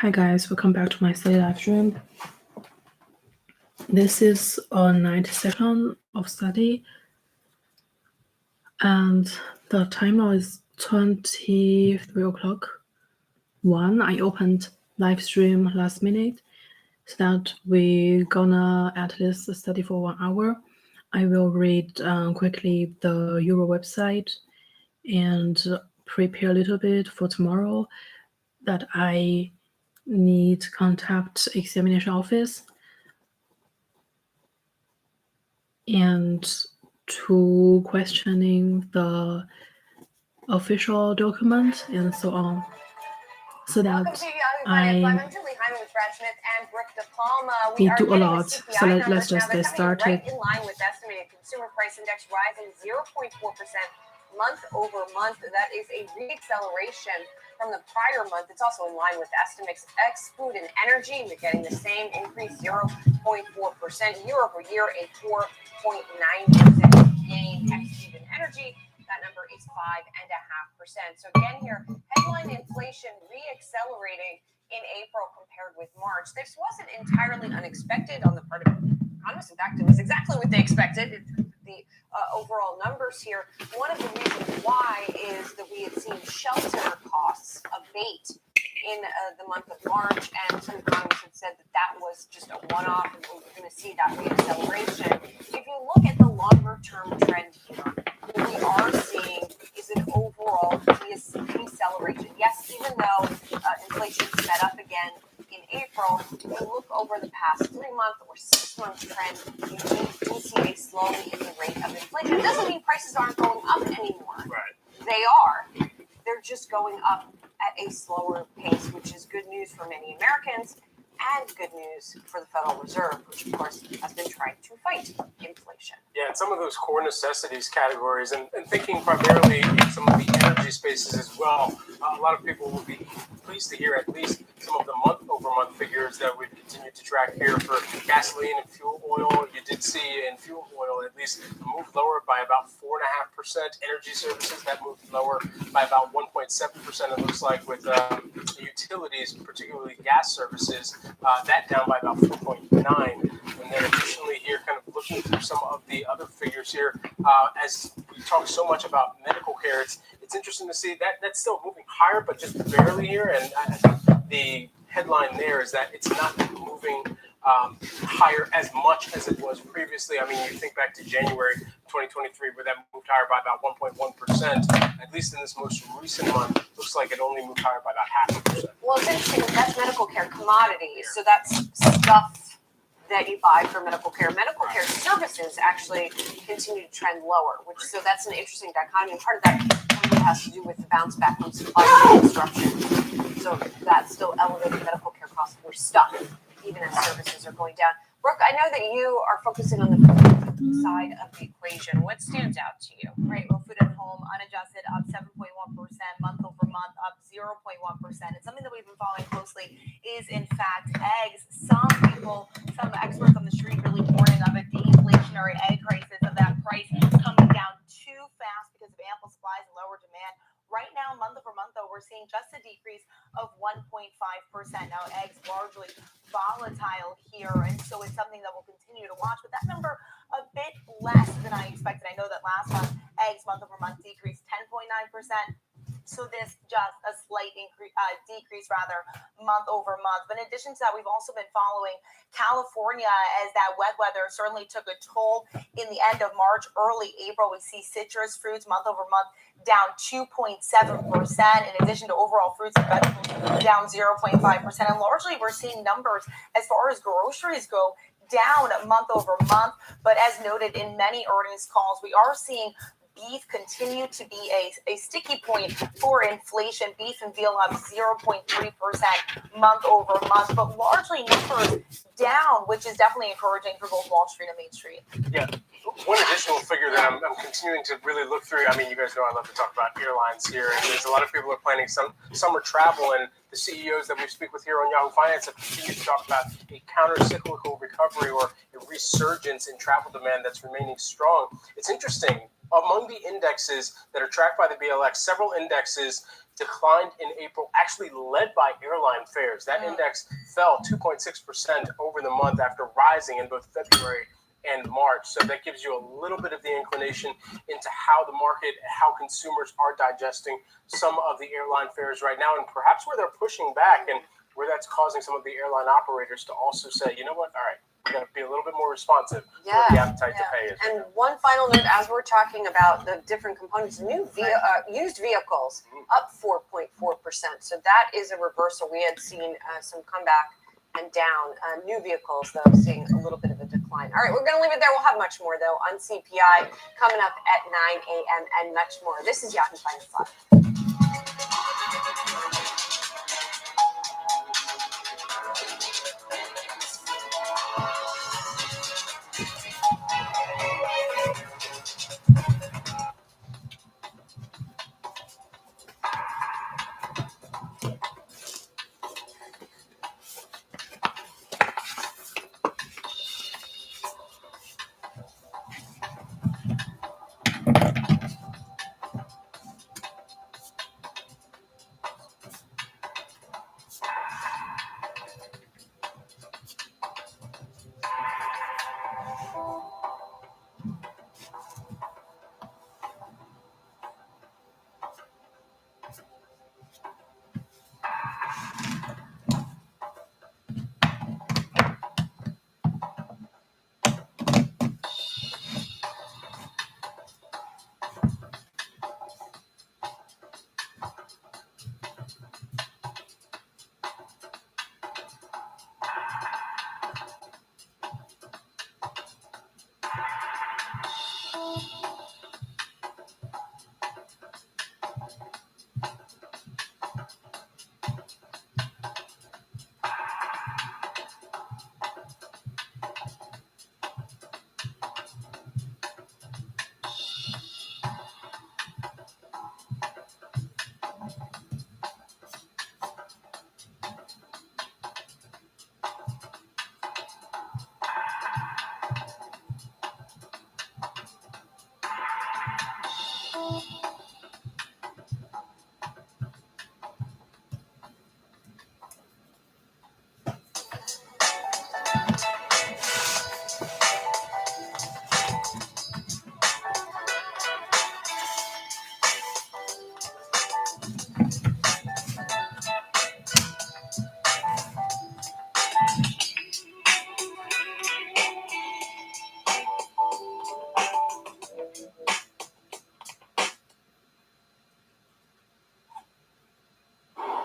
Hi guys, welcome back to my study live stream. This is a night session of study, and the time now is 23 o'clock. I opened live stream last minute, so that we're gonna at least study for 1 hour. I will read quickly the Euro website and prepare a little bit for tomorrow that I need to contact examination office and to questioning the official document and so on, so that I we do a lot. So let's just get started. Right in line with estimated consumer price index rising 0.4% month over month. That is a re-acceleration from the prior month. It's also in line with estimates ex food and energy. We're getting the same increase, 0.4% year over year, a 4.9% gain ex food and energy. That number is 5.5%. So again here, headline inflation re-accelerating in April compared with March. This wasn't entirely unexpected on the part of economists. In fact, it was exactly what they expected. The overall numbers here. One of the reasons why is that we had seen shelter costs abate in the month of March, and some economists had said that that was just a one-off, and we're going to see that re-acceleration. If you look at the longer-term trend here, what we are seeing is an overall deceleration. Yes, even though inflation sped up again in April, if you look over the past 3-month or 6-month trend, you do see a slowing in the rate of inflation. It doesn't mean prices aren't going up anymore. Right. They are. They're just going up at a slower pace, which is good news for many Americans and good news for the Federal Reserve, which of course has been trying to fight inflation. Yeah, and some of those core necessities categories, and thinking primarily in some of the energy spaces as well, a lot of people will be pleased to hear at least some of the month-over-month figures that we've continued to track here for gasoline and fuel oil. You did see in fuel oil at least moved lower by about 4.5%. Energy services, that moved lower by about 1.7%. It looks like with utilities, particularly gas services, that down by about 4.9. And then additionally here, kind of looking through some of the other figures here, as we talk so much about medical care, it's interesting to see that that's still moving higher, but just barely here. And I think the headline there is that it's not moving higher as much as it was previously. I mean, you think back to January 2023, where that moved higher by about 1.1%. At least in this most recent month, looks like it only moved higher by about 0.5%. Well, it's interesting. That's medical care commodities, so that's stuff that you buy for medical care. Medical care services actually continue to trend lower, which so that's an interesting dichotomy. And part of that probably has to do with the bounce back from supply chain disruption. So that's still elevated medical care costs for stuff, even as services are going down. Brooke, I know that you are focusing on the food side of the equation. What stands out to you? Right, well, food at home, unadjusted, up 7.1%, month over month, up 0.1%. And something that we've been following closely is, in fact, eggs. Some experts on the street really warning of a deflationary egg crisis, of that price coming down too fast because of ample supplies and lower demand. Right now, month over month, though, we're seeing just a decrease of 1.5%. Now, eggs largely volatile here, and so it's something that we'll continue to watch. But that number a bit less than I expected. I know that last month, eggs month over month decreased 10.9%. So this just a slight decrease month over month. But in addition to that, we've also been following California as that wet weather certainly took a toll in the end of March, early April. We see citrus fruits month over month down 2.7%. In addition to overall fruits and vegetables down 0.5%. And largely we're seeing numbers as far as groceries go down month over month. But as noted in many earnings calls, we are seeing beef continue to be a sticky point for inflation. Beef and veal up 0.3% month over month, but largely numbers down, which is definitely encouraging for both Wall Street and Main Street. Yeah. One additional figure that I'm continuing to really look through, I mean, you guys know I love to talk about airlines here, and there's a lot of people who are planning some summer travel, and the CEOs that we speak with here on Yahoo Finance have continued to talk about a counter-cyclical recovery or a resurgence in travel demand that's remaining strong. It's interesting. Among the indexes that are tracked by the BLX, several indexes declined in April, actually led by airline fares. That index fell 2.6% over the month after rising in both February and March. So that gives you a little bit of the inclination into how the market, how consumers are digesting some of the airline fares right now, and perhaps where they're pushing back and where that's causing some of the airline operators to also say, you know what, all right, we got to be a little bit more responsive to what the appetite to pay is. And one final note, as we're talking about the different components, used vehicles up 4.4%. So that is a reversal. We had seen some comeback and down. New vehicles, though, seeing a little bit of a decline. All right, we're going to leave it there. We'll have much more, though, on CPI coming up at 9 a.m. and much more. This is Yahoo Finance Live.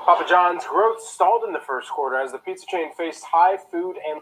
Papa John's growth stalled in the first quarter as the pizza chain faced high food and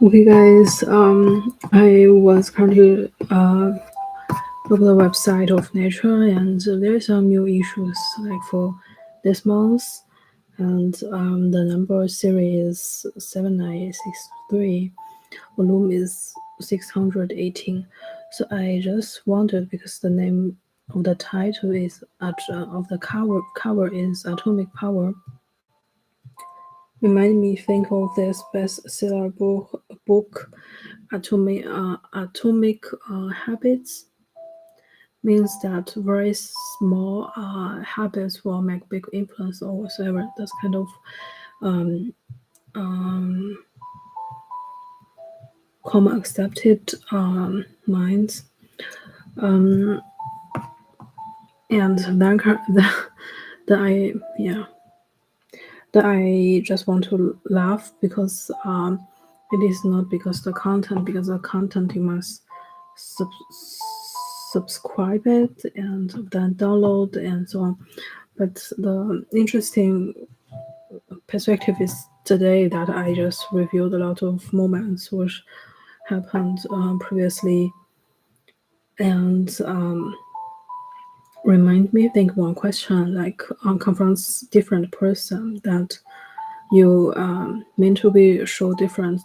Okay, guys. I was currently over the website of Nature, and there are some new issues like for this month, and the number series is 7963, volume is 618. So I just wondered because the name of the title is of the cover is Atomic Power. Remind me think of this bestseller book Atomic Habits. Means that very small habits will make big influence or whatever. That's kind of um, um, common accepted minds. And then I just want to laugh because it is not because the content, because the content you must subscribe it and then download and so on. But the interesting perspective is today that I just reviewed a lot of moments which happened previously and remind me think one question like confronts different person that you mean to be show different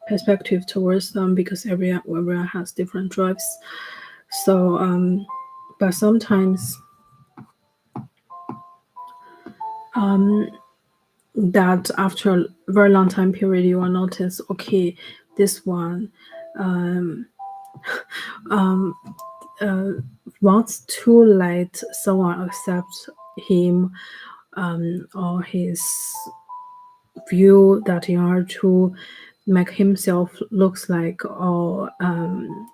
perspective towards them because everyone has different drives. So but sometimes that after a very long time period you will notice okay this one wants to let someone accept him or his view that in order to make himself looks like or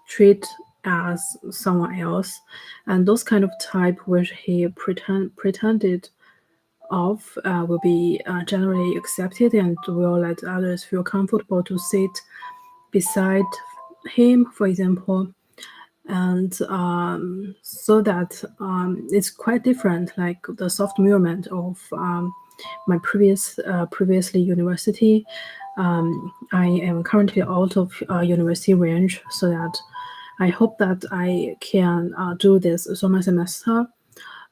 treat as someone else, and those kind of type which he pretended of will be generally accepted and will let others feel comfortable to sit beside him, for example. And so that it's quite different, like the soft movement of my previously university. I am currently out of university range, so that I hope that I can do this summer semester.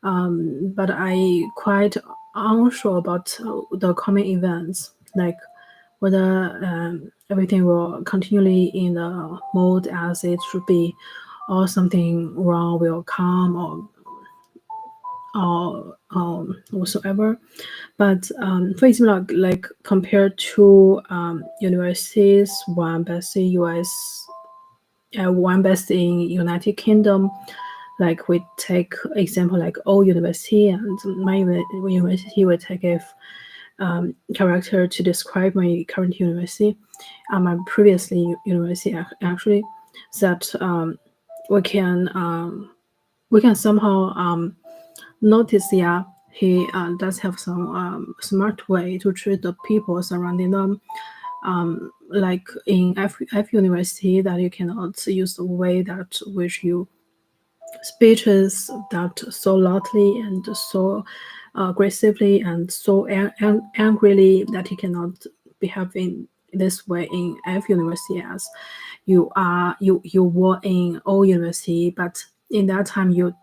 But I quite unsure about the coming events. Like whether everything will continually in the mode as it should be, or something wrong will come, or whatsoever. But for example, like compared to universities, one based in US, one based in United Kingdom, like we take example like O University, and my university will take a character to describe my current university, my previously university actually, that we can somehow notice, yeah, he does have some smart way to treat the people surrounding them. Like in F University, that you cannot use the way that which you speeches that so loudly and so aggressively and so angrily that you cannot behave in this way in F University as you were in O University, but in that time you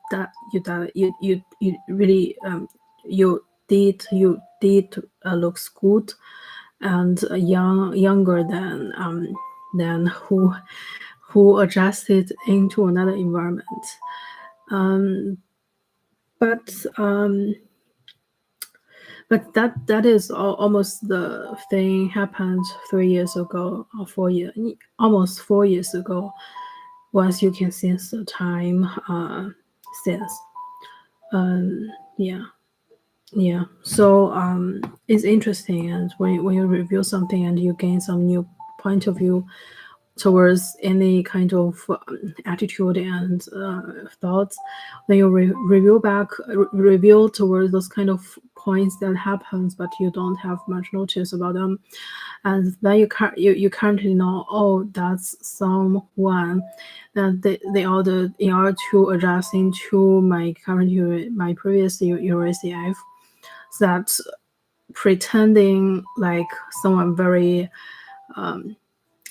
really you did looks good and younger than who adjusted into another environment. Um, but that is almost the thing happened 3 years ago or 4 years, almost 4 years ago. Once you can sense the time since. Yeah. Yeah, so it's interesting, and when you review something and you gain some new point of view towards any kind of attitude and thoughts, then you review back, review towards those kind of points that happens, but you don't have much notice about them, and then you currently know, oh, that's someone that they ordered in order to adjust into my my previous university life, that pretending like someone very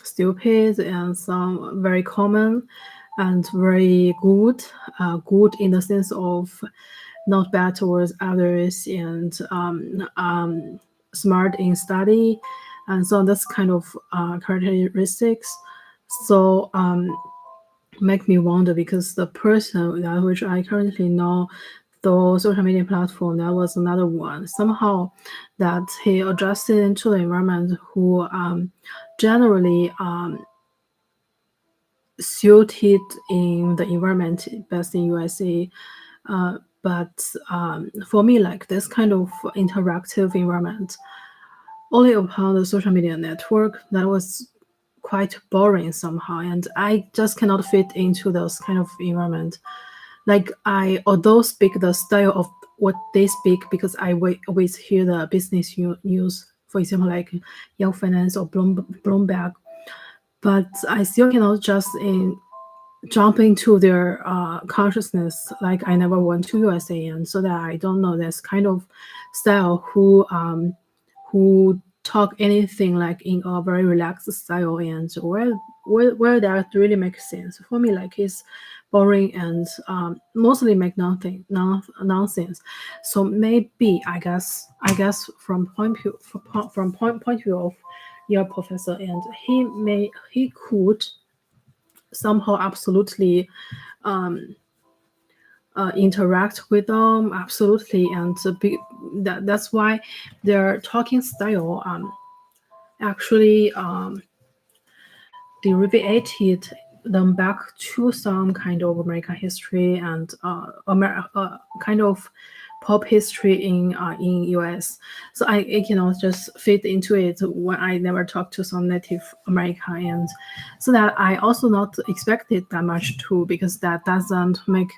stupid and some very common and very good, good in the sense of not bad towards others and smart in study, and so that's kind of characteristics. So make me wonder, because the person that which I currently know the social media platform, that was another one somehow that he adjusted into the environment who generally suited in the environment best in USA. But for me, like this kind of interactive environment only upon the social media network, that was quite boring somehow, and I just cannot fit into those kind of environment. Like I although speak the style of what they speak, because I always hear the business news, for example, like Yahoo Finance or Bloomberg, but I still cannot just jump into their consciousness. Like I never went to USA, and so that I don't know this kind of style who talk anything like in a very relaxed style, and where that really makes sense for me, like it's boring and mostly make nothing nonsense. So maybe I guess from point view of your professor, and he could somehow absolutely interact with them absolutely, and that's why their talking style actually derivated them back to some kind of American history and kind of pop history in US. So I cannot just fit into it when I never talk to some Native American, and so that I also not expected that much too, because that doesn't make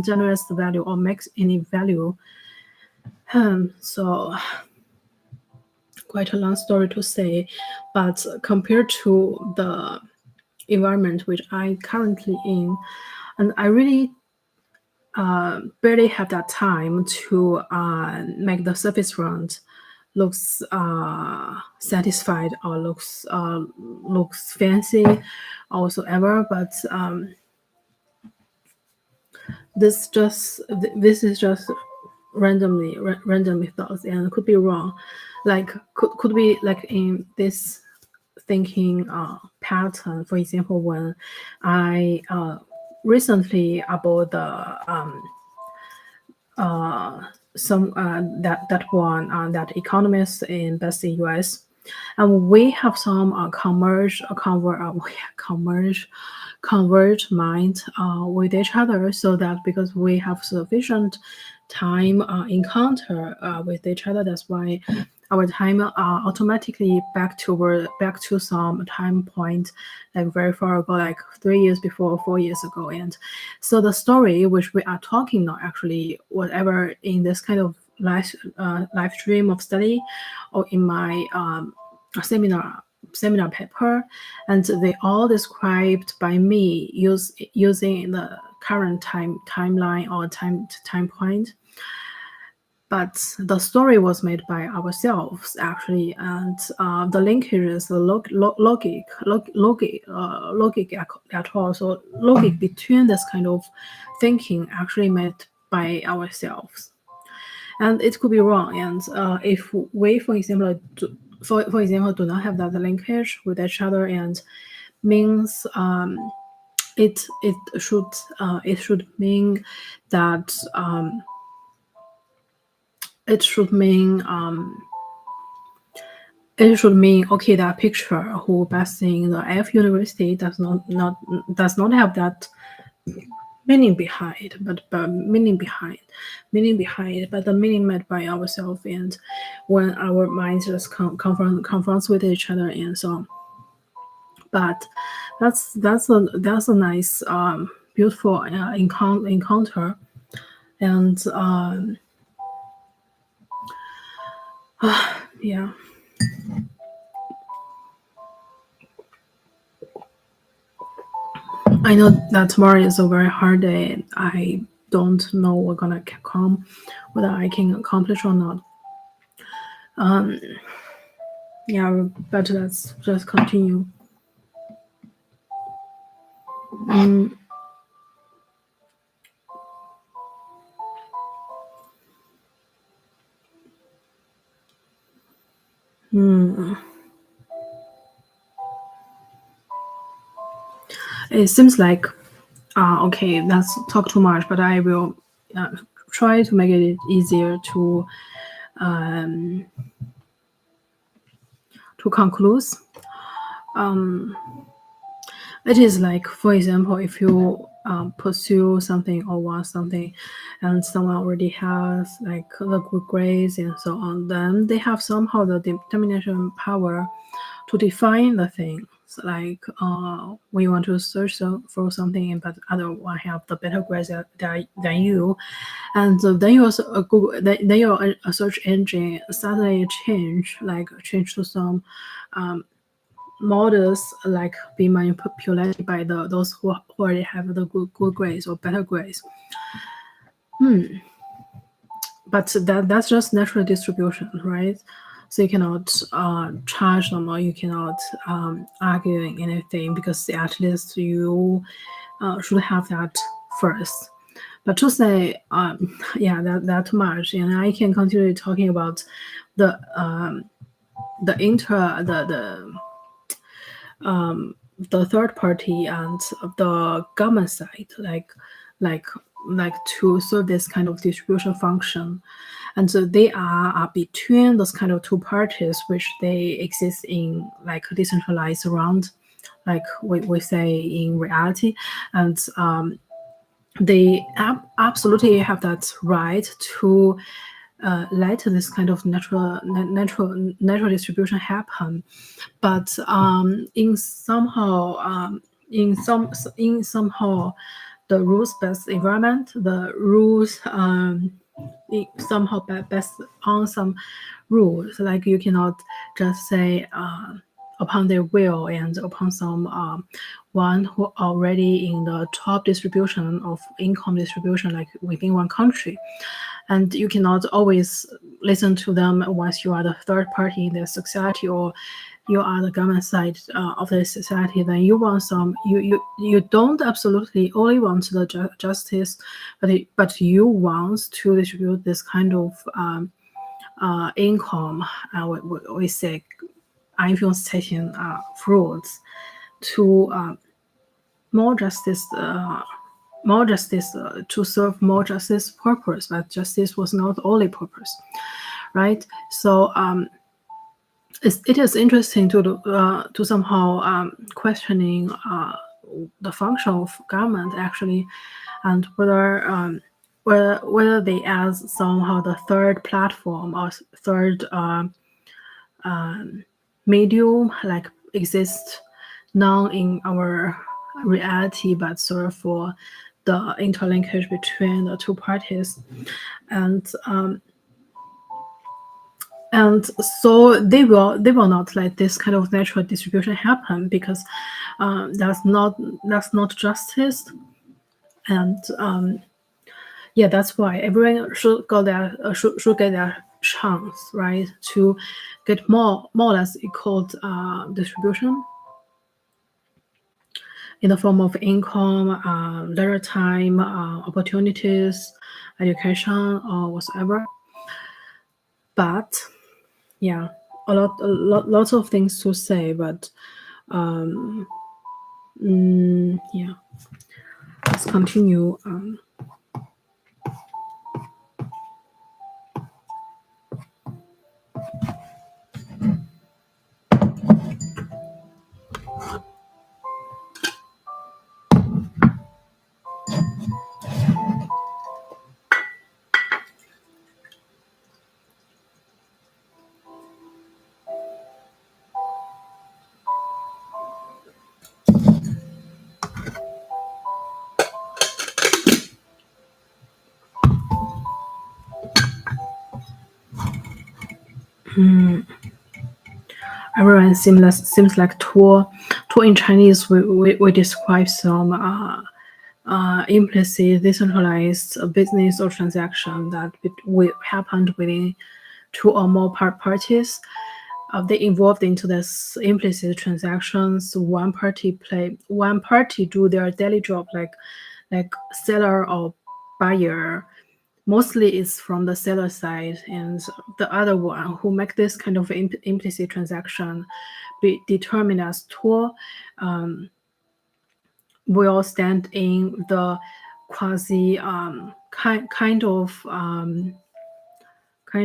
generous value or makes any value. So quite a long story to say, but compared to the environment which I currently in, and I really barely have that time to make the surface round looks satisfied or looks fancy or whatsoever. But this is just randomly thoughts, and could be wrong. Like could be like in this thinking pattern. For example, when I recently about the some that one that economists invest in US, and we have some converge mind with each other, so that because we have sufficient time encounter with each other, that's why our time automatically back to some time point like very far ago, like 3 years before or 4 years ago. And so the story which we are talking now, actually whatever in this kind of live stream of study or in my seminar paper, and they all described by me using the current timeline or time point. But the story was made by ourselves actually, and the linkage is the logic at all. So logic between this kind of thinking actually made by ourselves, and it could be wrong. And if we, for example, for example, do not have that linkage with each other, and means it should mean that it should mean okay, that picture who best in the F university does not have that meaning behind, but meaning behind, but the meaning made by ourselves, and when our minds just confronts with each other and so on. But that's a nice beautiful encounter, and yeah. I know that tomorrow is a very hard day. I don't know what's gonna come, whether I can accomplish or not. Yeah, but let's just continue. It seems like okay, let's talk too much, but I will try to make it easier to conclude. It is like, for example, if you pursue something or want something, and someone already has like the good grades and so on, then they have somehow the determination power to define the things. Like when you want to search for something, but other one have the better grades than you, and then you also Google, then your search engine suddenly change to some models like be manipulated by those who already have the good grades or better grades. But that's just natural distribution, right? So you cannot charge them, or you cannot argue anything, because at least you should have that first. But to say, yeah, that too much, and I can continue talking about the third party and the government side, like to serve this kind of distribution function. And so they are between those kind of two parties, which they exist in like decentralized around, like we say in reality. And they absolutely have that right to let this kind of natural distribution happen. But in somehow the rules-based environment, the rules somehow based on some rules, like you cannot just say upon their will and upon some one who already in the top distribution of income distribution, like within one country. And you cannot always listen to them once you are the third party in their society, or you are the government side of the society, then you want you don't absolutely only want the justice, but you want to distribute this kind of income, we say 安全财产frauds to more justice to serve more justice purpose, but justice was not the only purpose, right? So it is interesting to somehow questioning the function of government actually, and whether they as somehow the third platform or third medium like exist now in our reality, but serve for the interlinkage between the two parties, and so they will not let this kind of natural distribution happen, because that's not justice, and yeah, that's why everyone should get their chance, right, to get more or less equal distribution in the form of income, leisure time, opportunities, education, or whatever. But yeah, lots of things to say, but yeah, let's continue. Everyone seems like tour in Chinese. We describe some implicit decentralized business or transaction that happened within two or more parties. They involved into this implicit transactions. One party do their daily job like seller or buyer. Mostly it's from the seller side, and the other one who make this kind of implicit transaction be determined as tour will stand in the quasi kind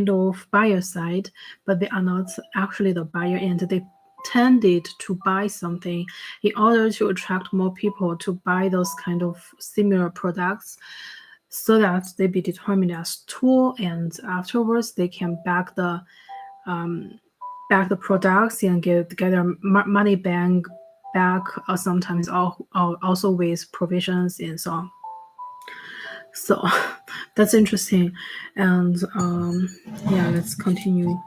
of buyer side, but they are not actually the buyer, and they tended to buy something in order to attract more people to buy those kind of similar products, so that they be determined as tool, and afterwards they can back the products and get their money back, or sometimes also with provisions and so on. So that's interesting, and yeah, let's continue.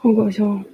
好搞笑。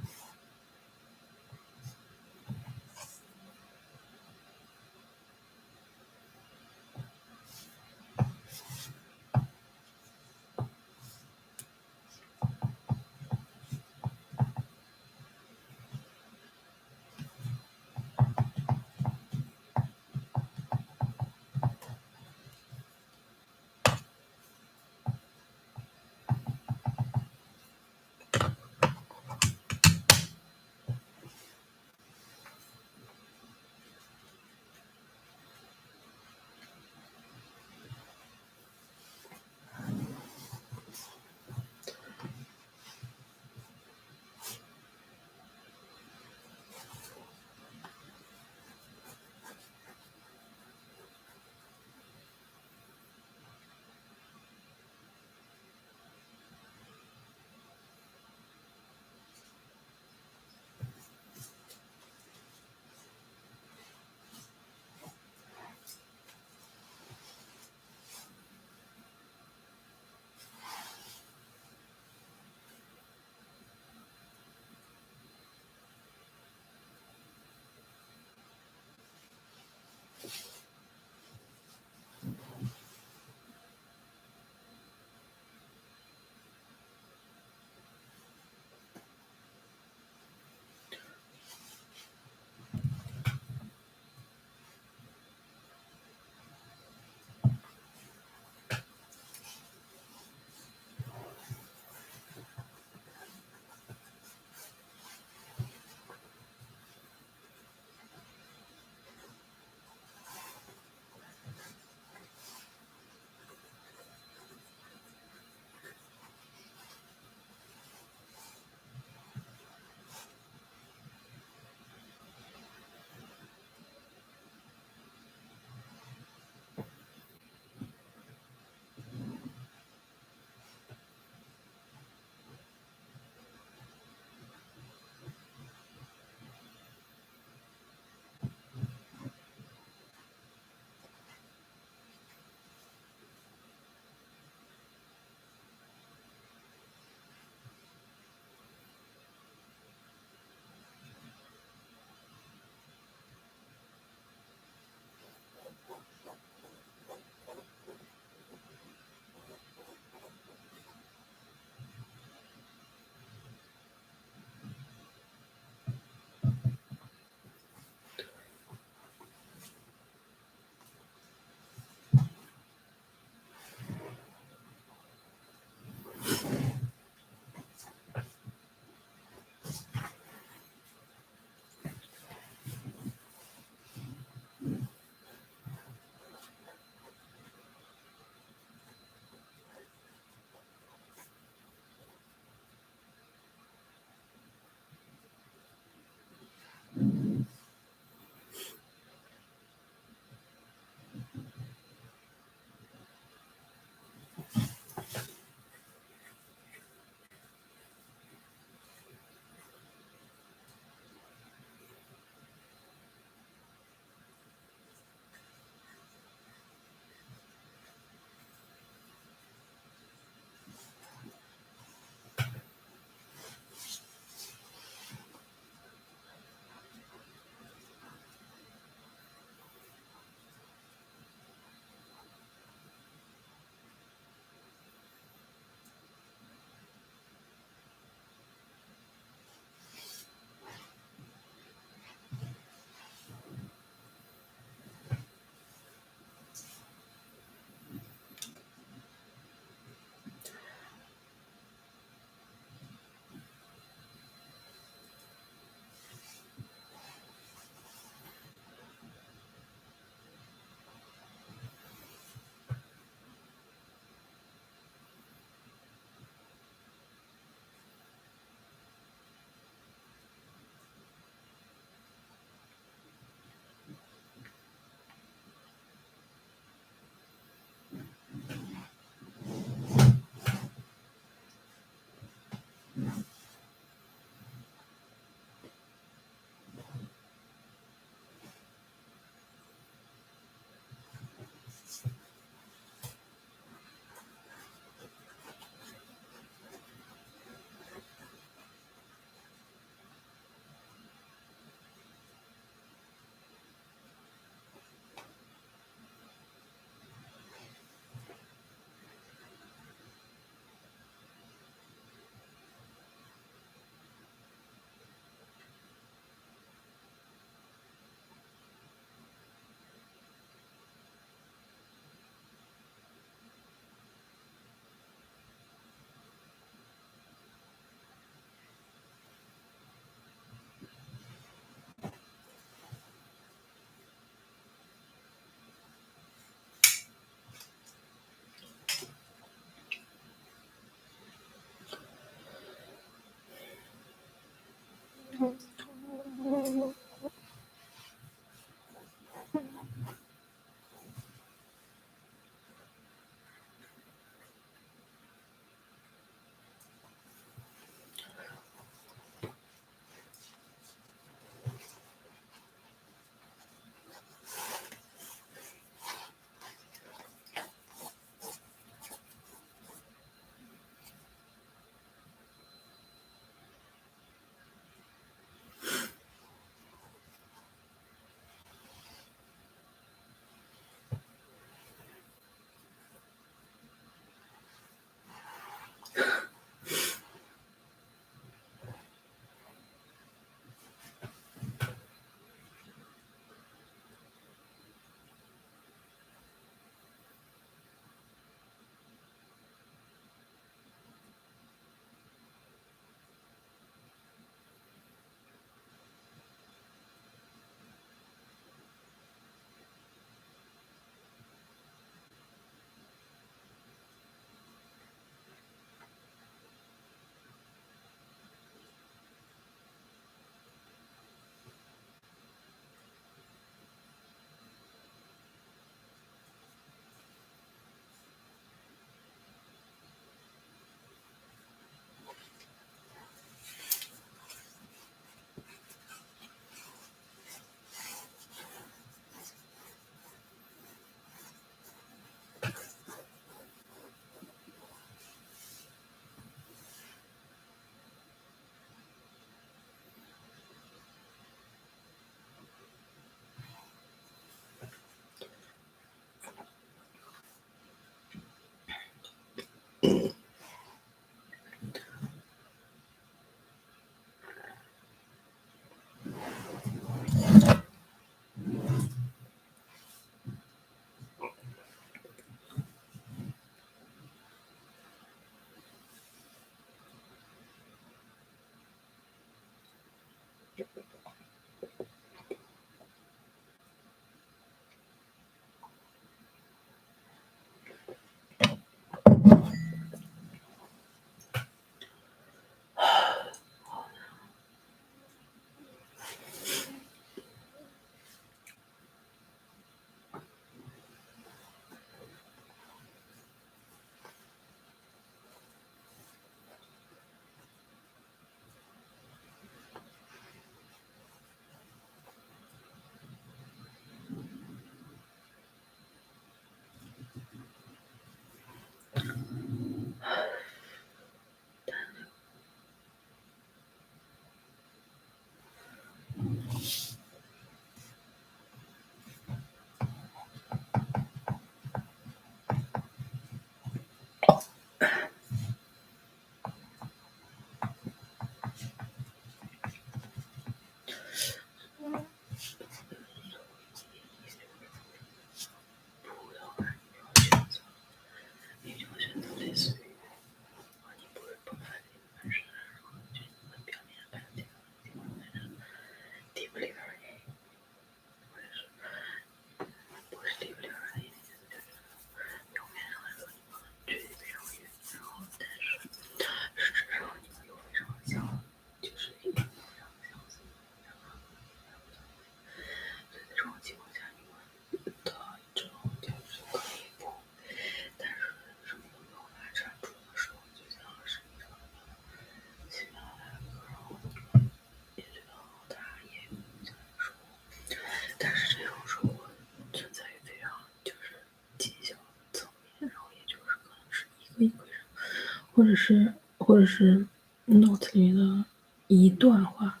或者是 Note 里面的一段话，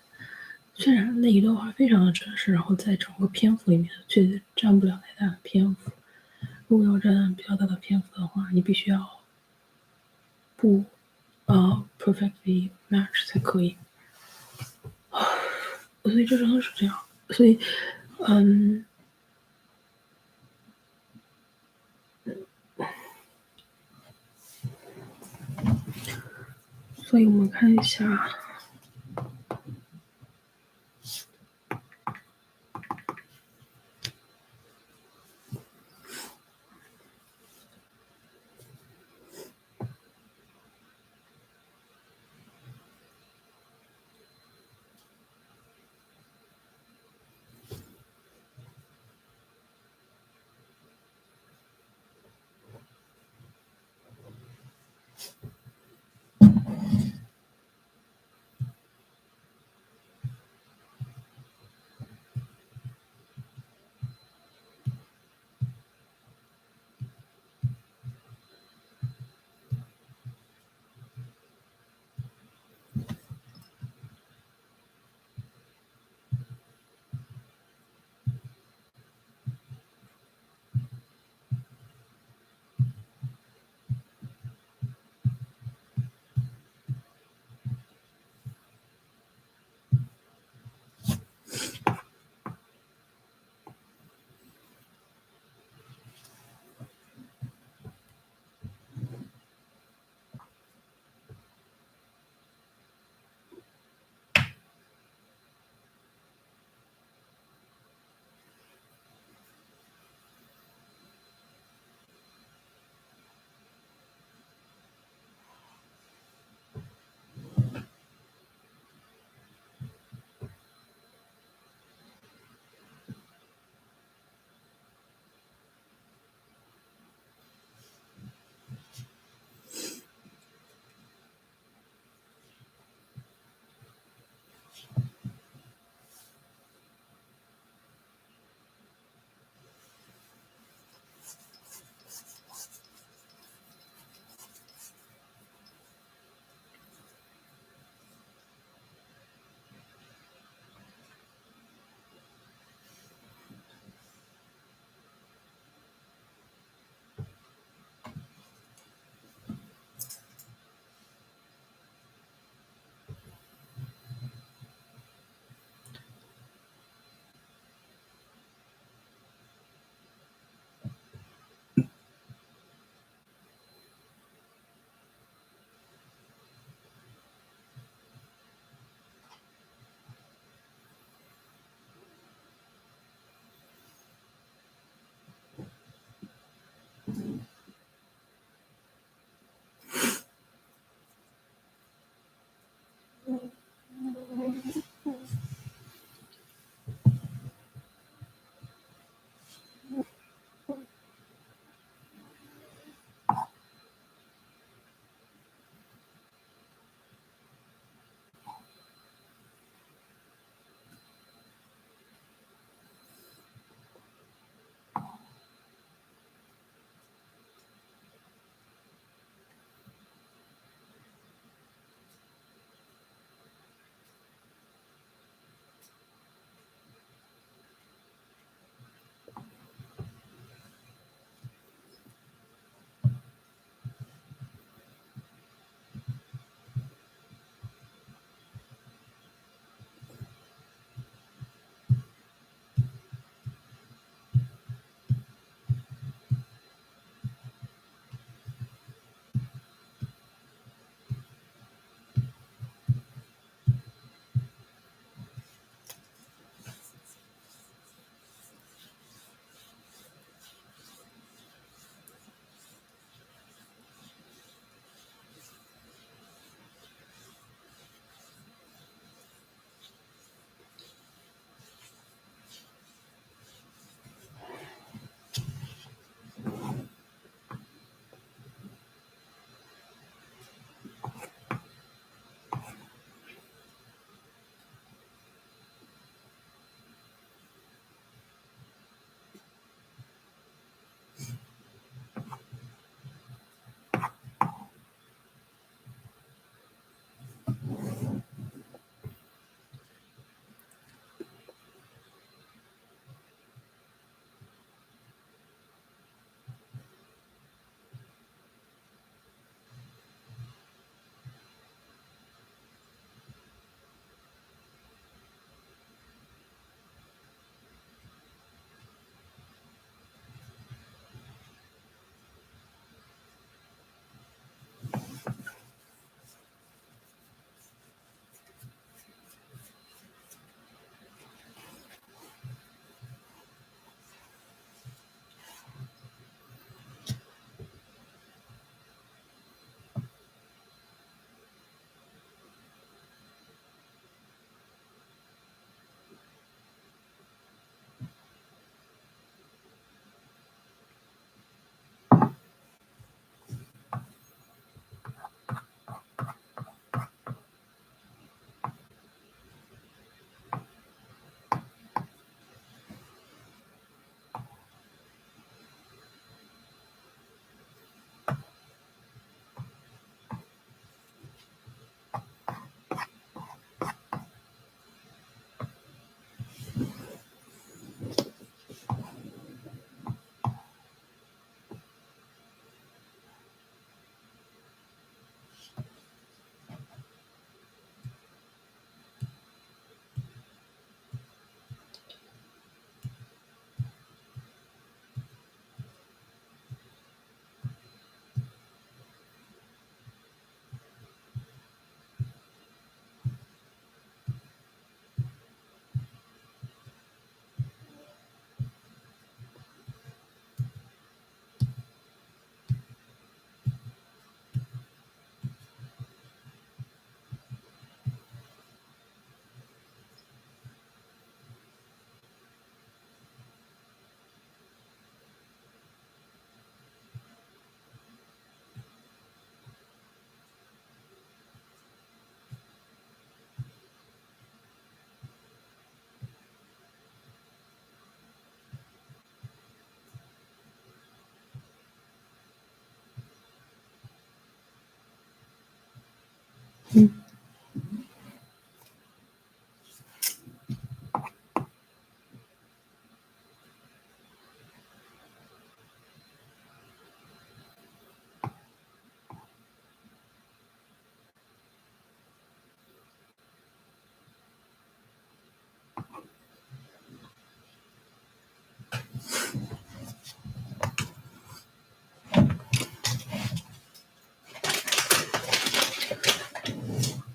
虽然那一段话非常的真实，然后在整个篇幅里面却占不了太大的篇幅。如果要占比较大的篇幅的话，你必须要不perfectly match 才可以。所以这真的是这样，所以所以我们看一下。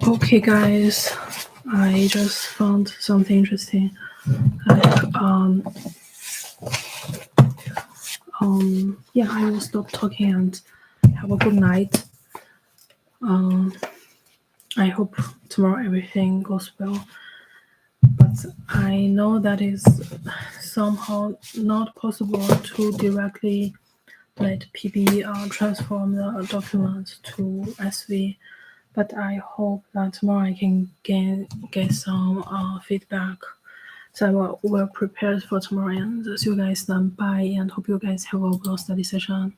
Okay, guys, I just found something interesting. Like, yeah, I will stop talking and have a good night. I hope tomorrow everything goes well. But I know that is somehow not possible to directly let PB transform the document to SV. But I hope that tomorrow I can get some feedback. So we're prepared for tomorrow and see you guys then. Bye and hope you guys have a well study session.